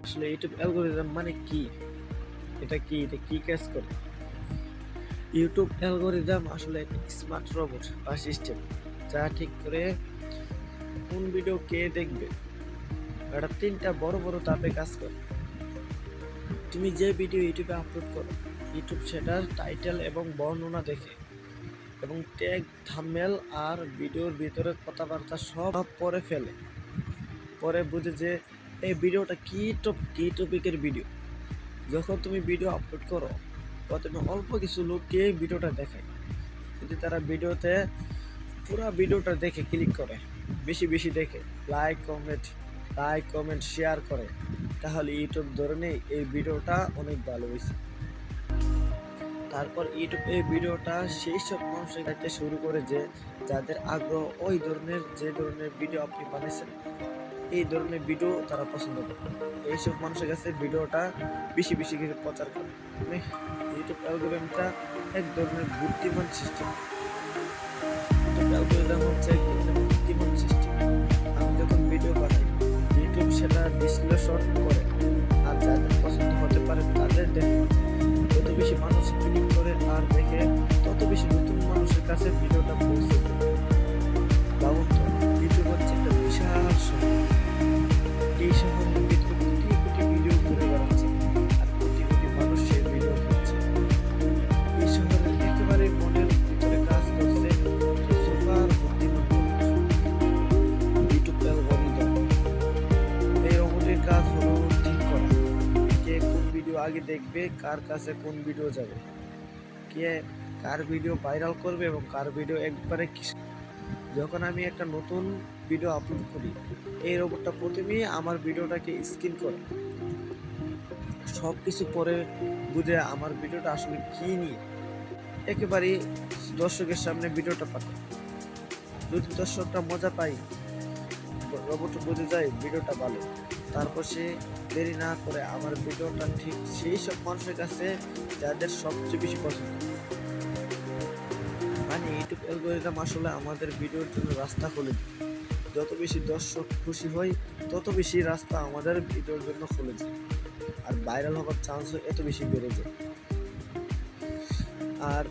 আসলে YouTube algorithm মানে কি? এটা কি? এটা কি কাজ করে? ইউটিউব অ্যালগরিদম আসলে একটা স্মার্ট রোবট বা সিস্টেম যা ঠিক করে কোন ভিডিও কে দেখবে। এটা ৩টা বড় বড় ধাপে কাজ করে। তুমি যে ভিডিও ইউটিউবে আপলোড করো, ইউটিউব সেটার টাইটেল এবং বর্ণনা দেখে এবং ট্যাগ, থাম্বনেল আর ভিডিওর ভিতরে কথাবার্তা সব পড়ে ফেলে। পরে বুঝে যে এই ভিডিওটা কি টপিকের ভিডিও। যখন তুমি ভিডিও আপলোড করো, প্রথমে অল্প কিছু লোককে ভিডিওটা দেখায়। যদি তারা পুরো ভিডিওটা দেখে ক্লিক করে, বেশি বেশি দেখে, লাইক কমেন্ট শেয়ার করে, তাহলে ইউটিউব ধরে নেই এই ভিডিওটা অনেক ভালো হয়েছে। তারপর ইউটিউব এই ভিডিওটা সেই সব মানুষের কাছে শুরু করে যাদের আগ্রহ যে ধরনের ভিডিও আপনি বানিয়েছেন, এই ধরনের ভিডিও তারা পছন্দ করে। এইসব মানুষের কাছে ভিডিওটা বেশি বেশি করে প্রচার করে। মানে ইউটিউব অ্যালগরিদমটা এক ধরনের বুদ্ধিমান সিস্টেম। ইউটিউব অ্যালগরিদম হচ্ছে এক ধরনের বুদ্ধিমান সিস্টেম। আমি যখন ভিডিও বানাই, ইউটিউব সেটা বিশ্লেষণ করে আর যাদের পছন্দ হতে পারে তাদের দেখে যত বেশি মানুষ ক্লিক করে আর দেখে, তত বেশি নতুন মানুষের কাছে ভিডিওটা পৌঁছে যায়। ভাবুন তো, ইউটিউব হচ্ছে একটা বিশাল শহর। এই শহরের ভিতরে কোটি কোটি ভিডিও ঘুরে বেড়াচ্ছে আর কোটি কোটি মানুষ সেই ভিডিও দেখছে। এই শহরের একেবারে মনের ভিতরে কাজ করছে সুপার বুদ্ধিমান ইউটিউব অ্যালগরিদম। এই রোবটের কাজ হলো ঠিক করা কে কোন ভিডিও আগে দেখবে, কার কাছে কোন ভিডিও যাবে, কে কার ভিডিও ভাইরাল করবে এবং কার ভিডিও একবারে। যখন আমি একটা নতুন ভিডিও আপলোড করি, এই রোবটটা প্রথমেই আমার ভিডিওটাকে স্ক্যান করে সব কিছু পরে বুঝে আমার ভিডিওটা আসলে কি নিয়ে একেবারে দর্শকের সামনে ভিডিওটা পাঠায়। যদি দর্শকটা মজা পায়, রোবট বুঝে যায় ভিডিওটা ভালো, তারপর সে দেরি না করে আমার ভিডিওটা ঠিক সেই সব মানুষের কাছে যাদের সবচেয়ে বেশি পছন্দ। মানে ইউটিউব অ্যালগরিদম আসলে আমাদের ভিডিওর জন্য রাস্তা খুলে দেয়। যত বেশি দর্শক খুশি হয়, তত বেশি রাস্তা আমাদের ভিডিওর জন্য খুলে যায় আর ভাইরাল হওয়ার চান্সও এত বেশি বেড়ে যায়। আর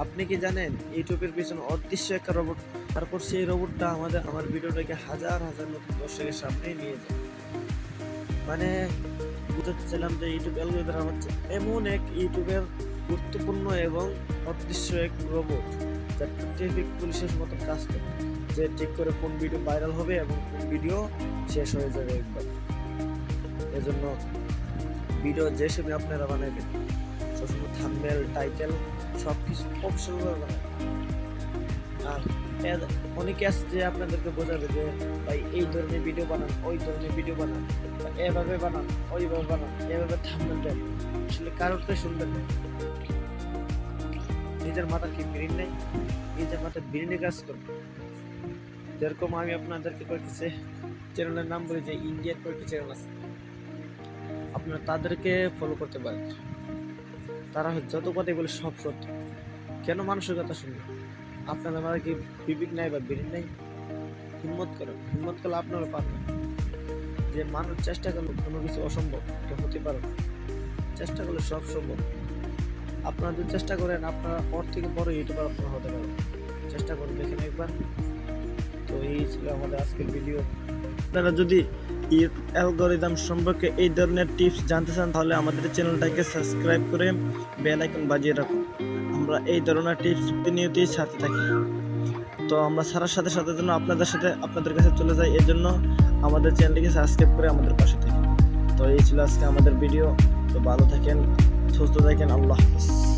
আপনি কি জানেন, ইউটিউবের পিছনে অদৃশ্য একটা রোবট, তারপর সেই রোবটটা আমার ভিডিওটাকে হাজার হাজার নতুন দর্শকের সামনে নিয়ে যায়। মানে বুঝতে চাইলাম যে ইউটিউব অ্যালগরিদম হচ্ছে এমন এক ইউটিউবের গুরুত্বপূর্ণ এবং অদৃশ্য এক রোবট যা ট্রাফিক পুলিশের মতো কাজ করে, যে ঠিক করে কোন ভিডিও ভাইরাল হবে এবং কোন ভিডিও শেষ হয়ে যাবে একবার। এজন্য ভিডিও যে সময় আপনারা বানাবেন, সবসময় থাম্বনেল, টাইটেল সব কিছু অপশনাল বানাবেন। আর অনেকে আছে যে আপনাদেরকে বোঝাবে যে ভাই এই ধরনের ভিডিও বানান, ওই ধরনের ভিডিও বানান, এভাবে বানান, ওইভাবে বানান, এভাবে থাম্বনেল দেন। আসলে কারোর তো শুনবেন না। নিজের মাথা কি ব্রেন নেই? নিজের মাথায় ব্রেনে কাজ করবে। যেরকম আমি আপনাদেরকে কয়েকটি চ্যানেলের নাম বলি, যে ইন্ডিয়ার কয়েকটি চ্যানেল আছে, আপনারা তাদেরকে ফলো করতে পারেন। তারা যত কথাই বলে সব সত্য। কেন মানুষের কথা শুনবে? আপনাদের মাথায় কি বিবেক নাই বা ব্রেন নাই? হিম্মত করলে আপনারা পারবেন। যে মানুষ চেষ্টা করলে কোনো কিছু অসম্ভব এটা হতে পারে না। চেষ্টা করলে সব সম্ভব। আপনারা যদি চেষ্টা করেন, আপনারা ওর থেকে বড় ইউটিউবার আপনারা হতে পারেন। চেষ্টা করে দেখেন একবার। তো এই ছিল আমাদের আজকের ভিডিও। আপনারা যদি অ্যালগরিদম সম্পর্কে এই ধরনের টিপস জানতে চান, তাহলে আমাদের চ্যানেলটাকে সাবস্ক্রাইব করে বেল আইকন বাজিয়ে রাখুন। আমরা এই ধরনের টিপস প্রতিনিয়তই সাথে থাকি। তো আমরা ছাড়ার সাথে সাথে জন্য আপনাদের কাছে চলে যাই। এর জন্য আমাদের চ্যানেলটিকে সাবস্ক্রাইব করে আমাদের পাশে থাকুন। তো এই ছিল আজকে আমাদের ভিডিও। তো ভালো থাকেন, সুস্থ থাকেন। আল্লাহ হাফেজ।